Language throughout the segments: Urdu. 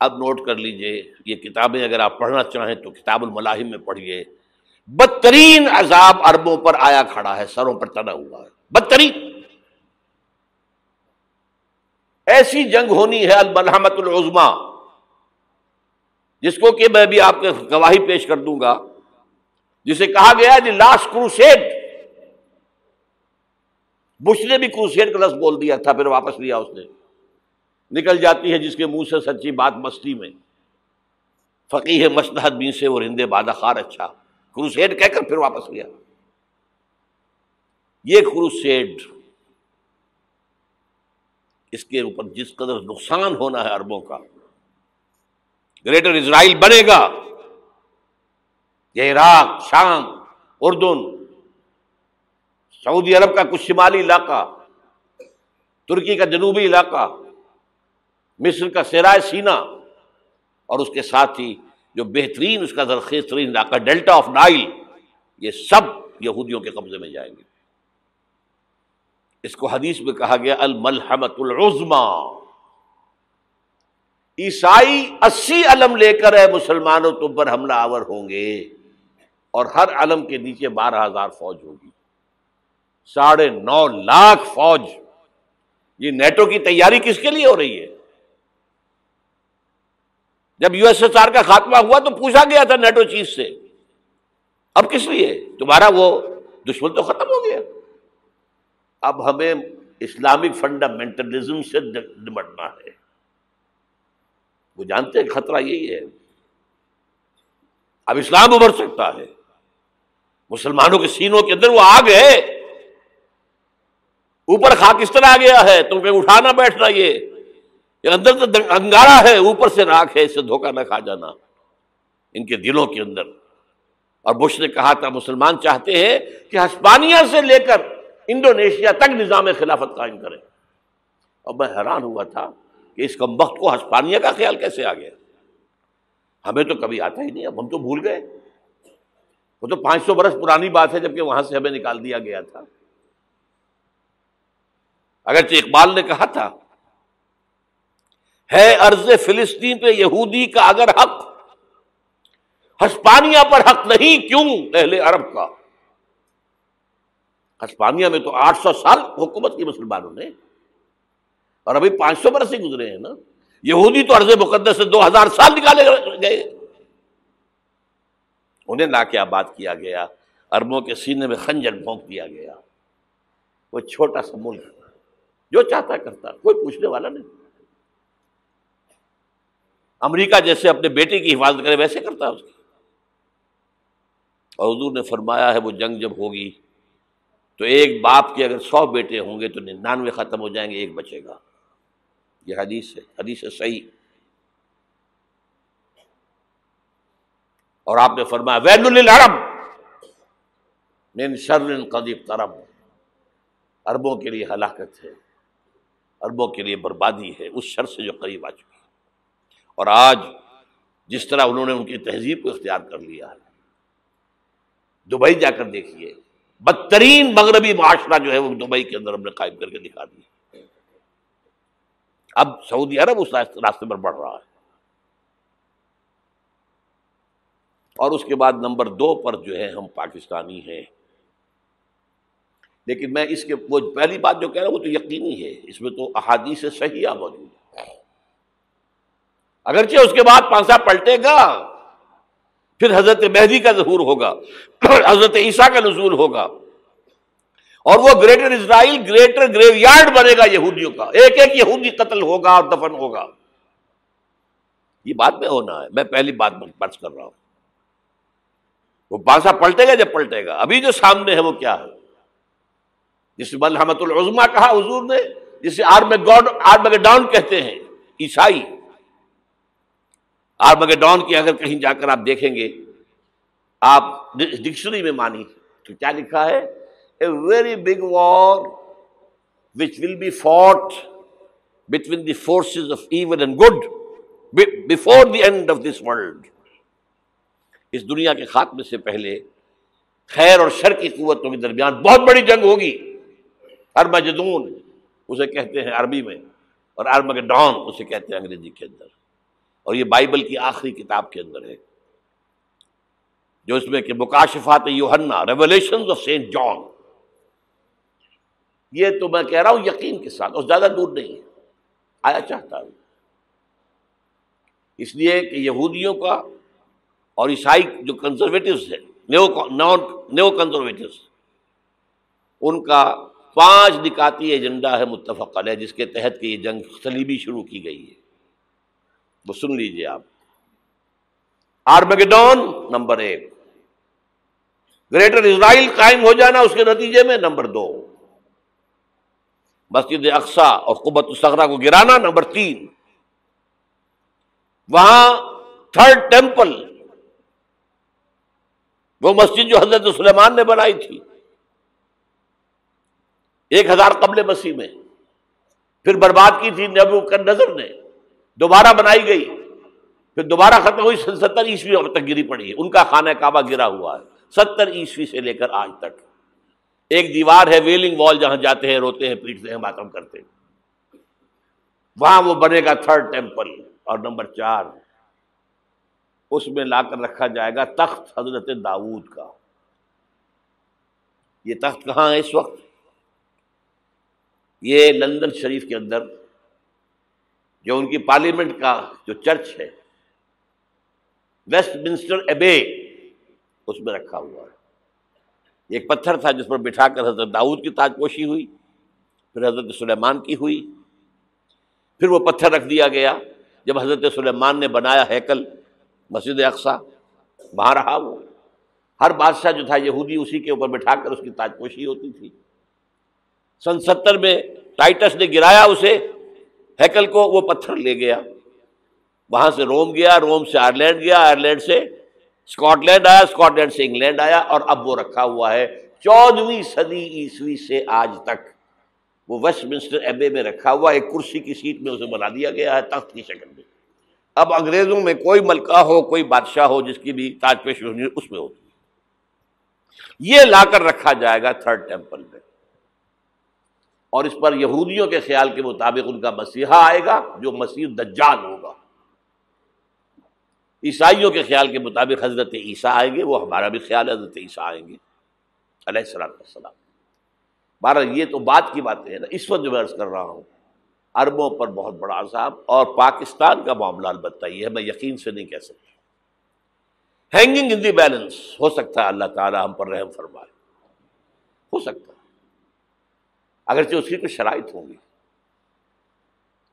اب نوٹ کر لیجئے، یہ کتابیں اگر آپ پڑھنا چاہیں تو کتاب الملاحم میں پڑھیے. بدترین عذاب عربوں پر آیا کھڑا ہے، سروں پر تنا ہوا ہے، بدترین. ایسی جنگ ہونی ہے الملحمۃ العظمیٰ، جس کو کہ میں بھی آپ کے گواہی پیش کر دوں گا، جسے کہا گیا ہے دی لاسٹ کروسیڈ. بش نے بھی کروسیڈ کا لفظ بول دیا تھا، پھر واپس لیا اس نے. نکل جاتی ہے جس کے منہ سے سچی بات مستی میں. فقیہ مصلحت بین سے وہ رندے بادہ خار اچھا، کروسیڈ کہہ کر پھر واپس لیا. یہ کروسیڈ، اس کے اوپر جس قدر نقصان ہونا ہے عربوں کا. گریٹر اسرائیل بنے گا، یہ عراق، شام، اردن، سعودی عرب کا کچھ شمالی علاقہ، ترکی کا جنوبی علاقہ، مصر کا صحرائے سینا، اور اس کے ساتھ ہی جو بہترین اس کا زرخیز ترین علاقہ ڈیلٹا آف نائل، یہ سب یہودیوں کے قبضے میں جائیں گے. اس کو حدیث میں کہا گیا الملحمۃ العظمیٰ. عیسائی 80 علم لے کر اے مسلمانوں تم پر حملہ آور ہوں گے، اور ہر علم کے نیچے 12,000 فوج ہوگی، 9.5 لاکھ فوج. یہ نیٹو کی تیاری کس کے لیے ہو رہی ہے؟ جب USSR کا خاتمہ ہوا تو پوچھا گیا تھا نیٹو چیف سے، اب کس لیے؟ تمہارا وہ دشمن تو ختم ہو گیا، اب ہمیں اسلامک فنڈامنٹلزم سے نمٹنا ہے. وہ جانتے ہیں خطرہ یہی ہے، اب اسلام ابھر سکتا ہے. مسلمانوں کے سینوں کے اندر وہ آگ ہے، اوپر خاکستر آ گیا ہے، تم پہ اٹھانا بیٹھنا، یہ اندر تو انگارہ ہے، اوپر سے راکھ ہے، اس سے دھوکہ نہ کھا جانا ان کے دلوں کے اندر. اور بش نے کہا تھا مسلمان چاہتے ہیں کہ ہسپانیہ سے لے کر انڈونیشیا تک نظام خلافت قائم کریں. اور میں حیران ہوا تھا کہ اس کمبخت کو ہسپانیہ کا خیال کیسے آ گیا. ہمیں تو کبھی آتا ہی نہیں، اب ہم تو بھول گئے. وہ تو 500 برس پرانی بات ہے، جبکہ وہاں سے ہمیں نکال دیا گیا تھا. اگرچہ اقبال نے کہا تھا ہے ارض فلسطین پہ یہودی کا اگر حق، ہسپانیہ پر حق نہیں کیوں اہل عرب کا. ہسپانیہ میں تو 800 سال حکومت کی مسلمانوں نے، اور ابھی 500 برس سے گزرے ہیں نا. یہودی تو ارض مقدس سے 2000 سال نکالے گئے. انہیں لا کے آباد کیا گیا، عربوں کے سینے میں خنجر بھونک دیا گیا. وہ چھوٹا سا ملک جو چاہتا کرتا، کوئی پوچھنے والا نہیں. امریکہ جیسے اپنے بیٹے کی حفاظت کرے ویسے کرتا اس کی. اور حضور نے فرمایا ہے وہ جنگ جب ہوگی تو ایک باپ کے اگر 100 بیٹے ہوں گے تو 99 ختم ہو جائیں گے، ایک بچے گا. یہ حدیث ہے، حدیث ہے صحیح. اور آپ نے فرمایا ویل للعرب من شر قد اقترب. عربوں کے لیے ہلاکت ہے، عربوں کے لیے بربادی ہے اس شر سے جو قریب آ چکی ہے. اور آج جس طرح انہوں نے ان کی تہذیب کو اختیار کر لیا ہے، دبئی جا کر دیکھیے، بدترین مغربی معاشرہ جو ہے وہ دبئی کے اندر ہم نے قائم کر کے دکھا دیا. اب سعودی عرب اس راستے پر بڑھ رہا ہے. اور اس کے بعد نمبر 2 پر جو ہے ہم پاکستانی ہیں. لیکن میں اس کے وہ پہلی بات جو کہہ رہا ہوں وہ تو یقینی ہے، اس میں تو احادیث صحیحہ موجود ہے. اگرچہ اس کے بعد پانسا پلٹے گا، پھر حضرت مہدی کا ظہور ہوگا، حضرت عیسیٰ کا نزول ہوگا، اور وہ گریٹر اسرائیل گریٹر گریو یارڈ بنے گا یہودیوں کا. ایک ایک یہودی قتل ہوگا اور دفن ہوگا. یہ بات میں ہونا ہے، میں پہلی بات بات کر رہا ہوں. وہ پانسا پلٹے گا جب پلٹے گا. ابھی جو سامنے ہے وہ کیا ہے؟ جسے ملحمۃ العظمیٰ کہا حضور نے، جسے آرمگیڈون کہتے ہیں عیسائی. آرمگیڈون کی اگر کہیں جا کر آپ دیکھیں گے، آپ ڈکشنری میں مانی تو کیا لکھا ہے؟ A very big war which will be fought between the forces of evil and good before the end of this world. اس دنیا کے خاتمے سے پہلے خیر اور شر کی قوتوں کے درمیان بہت بڑی جنگ ہوگی. ارمجدون اسے کہتے ہیں عربی میں، اور آرمگیڈون اسے کہتے ہیں انگریزی کے اندر. اور یہ بائبل کی آخری کتاب کے اندر ہے، جو اس میں کہ مکاشفات یوحنا، ریولیشنز آف سینٹ جان. یہ تو میں کہہ رہا ہوں یقین کے ساتھ، اور زیادہ دور نہیں ہے، آیا چاہتا ہوں. اس لیے کہ یہودیوں کا اور عیسائی جو کنزرویٹوز ہیں، نیو کنزرویٹوز، ان کا 5 نکاتی ایجنڈا ہے متفق علیہ، جس کے تحت کہ یہ جنگ صلیبی شروع کی گئی ہے. وہ سن لیجئے آپ. آرمیگیڈون نمبر 1، گریٹر اسرائیل قائم ہو جانا اس کے نتیجے میں نمبر 2، مسجد اقصی اور قبۃ الصغریٰ کو گرانا نمبر 3، وہاں 3rd ٹیمپل، وہ مسجد جو حضرت سلیمان نے بنائی تھی 1000 قبل مسیح میں، پھر برباد کی تھی نبوکدنضر نے، دوبارہ بنائی گئی، پھر دوبارہ ختم ہوئی 70 عیسوی تک گری پڑی ہے. ان کا خانہ کعبہ گرا ہوا ہے 70 عیسوی سے لے کر آج تک. ایک دیوار ہے ویلنگ وال، جہاں جاتے ہیں، روتے ہیں، پیٹتے ہیں، ماتم کرتے ہیں، وہاں وہ بنے گا 3rd ٹیمپل. اور نمبر 4، اس میں لا کر رکھا جائے گا تخت حضرت داؤد کا. یہ تخت کہاں ہے اس وقت؟ یہ لندن شریف کے اندر، جو ان کی پارلیمنٹ کا جو چرچ ہے، ویسٹ منسٹر ایبے، اس میں رکھا ہوا ہے. ایک پتھر تھا جس پر بٹھا کر حضرت داؤد کی تاج پوشی ہوئی، پھر حضرت سلیمان کی ہوئی، پھر وہ پتھر رکھ دیا گیا جب حضرت سلیمان نے بنایا ہیکل مسجد اقصی، وہاں رہا وہ. ہر بادشاہ جو تھا یہودی اسی کے اوپر بٹھا کر اس کی تاج پوشی ہوتی تھی. سن 70 میں ٹائٹس نے گرایا اسے، ہیکل کو، وہ پتھر لے گیا، وہاں سے روم گیا، روم سے آئرلینڈ گیا، آئرلینڈ سے اسکاٹ لینڈ آیا، اسکاٹ لینڈ سے انگلینڈ آیا، اور اب وہ رکھا ہوا ہے 14ویں صدی عیسوی سے آج تک. وہ ویسٹ منسٹر ایبے میں رکھا ہوا، ایک کرسی کی سیٹ میں اسے بنا دیا گیا ہے تخت کی شکل میں. اب انگریزوں میں کوئی ملکہ ہو، کوئی بادشاہ ہو جس کی بھی تاج پوشی ہونی اس میں ہوتی. یہ لا کر رکھا جائے گا 3rd ٹیمپل میں، اور اس پر یہودیوں کے خیال کے مطابق ان کا مسیحا آئے گا جو مسیح دجال ہوگا. عیسائیوں کے خیال کے مطابق حضرت عیسیٰ آئیں گے، وہ ہمارا بھی خیال ہے حضرت عیسیٰ آئیں گے علیہ السلام. بہرحال یہ تو بات کی باتیں ہیں نا. اس وقت جو میں عرض کر رہا ہوں، عربوں پر بہت بڑا عذاب، اور پاکستان کا معاملہ البتہ یہ ہے، میں یقین سے نہیں کہہ سکتا. ہینگنگ ان دی بیلنس، ہو سکتا ہے اللہ تعالی ہم پر رحم فرمائے، ہو سکتا ہے، اگرچہ اس کی کچھ شرائط ہوں گی.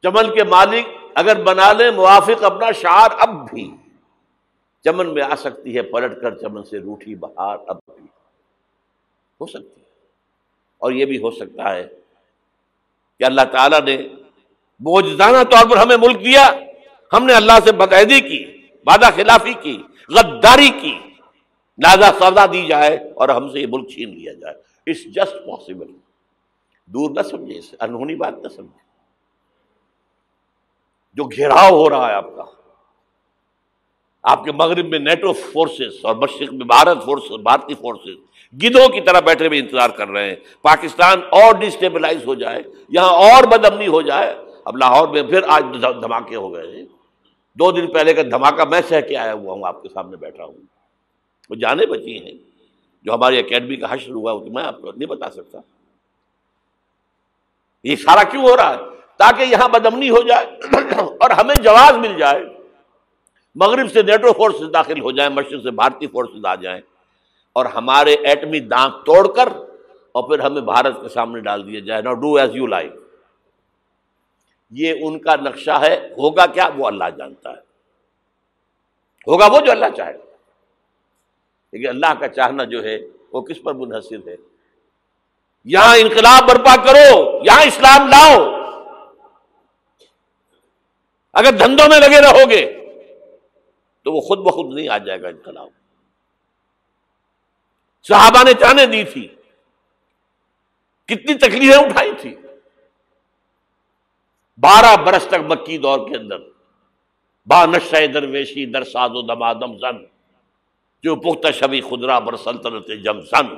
چمن کے مالک اگر بنا لیں موافق اپنا شعار، اب بھی چمن میں آ سکتی ہے پلٹ کر چمن سے روٹھی بہار، اب بھی ہو سکتی ہے. اور یہ بھی ہو سکتا ہے کہ اللہ تعالیٰ نے معجزانہ طور پر ہمیں ملک دیا، ہم نے اللہ سے بدعہدی کی، وعدہ خلافی کی، غداری کی، لہذا سزا دی جائے اور ہم سے یہ ملک چھین لیا جائے. It's just possible. دور نہ سمجھے اسے، انہونی بات نہ سمجھے. جو گھیراؤ ہو رہا ہے آپ کے مغرب میں نیٹو فورسز اور مشرق میں بھارتی فورسز گدھوں کی طرح بیٹھے ہوئے انتظار کر رہے ہیں پاکستان اور ڈسٹیبلائز ہو جائے، یہاں اور بدامنی ہو جائے. اب لاہور میں پھر آج دھماکے ہو گئے ہیں. 2 دن پہلے کا دھماکہ میں سہ کے آیا ہوا ہوں، آپ کے سامنے بیٹھا ہوں. وہ جانیں بچی ہیں جو ہماری اکیڈمی کا حشر ہوا، تو میں آپ کو نہیں بتا سکتا. یہ سارا کیوں ہو رہا ہے؟ تاکہ یہاں بدامنی ہو جائے اور ہمیں جواز مل جائے. مغرب سے نیٹو فورسز داخل ہو جائیں، مشرق سے بھارتی فورسز آ جائیں، اور ہمارے ایٹمی دانت توڑ کر اور پھر ہمیں بھارت کے سامنے ڈال دیا جائے. Now do as you like. یہ ان کا نقشہ ہے. ہوگا کیا وہ اللہ جانتا ہے، ہوگا وہ جو اللہ چاہے. لیکن اللہ کا چاہنا جو ہے وہ کس پر منحصر ہے؟ یہاں انقلاب برپا کرو، یہاں اسلام لاؤ. اگر دھندوں میں لگے رہو گے تو وہ خود بخود نہیں آ جائے گا انقلاب. صحابہ نے جانیں دی تھی، کتنی تکلیفیں اٹھائی تھی. 12 برس تک مکی دور کے اندر با نشہ درویشی در ساز و دمادم زن، جو پختہ شبی خدرا بر سلطنت جم زن.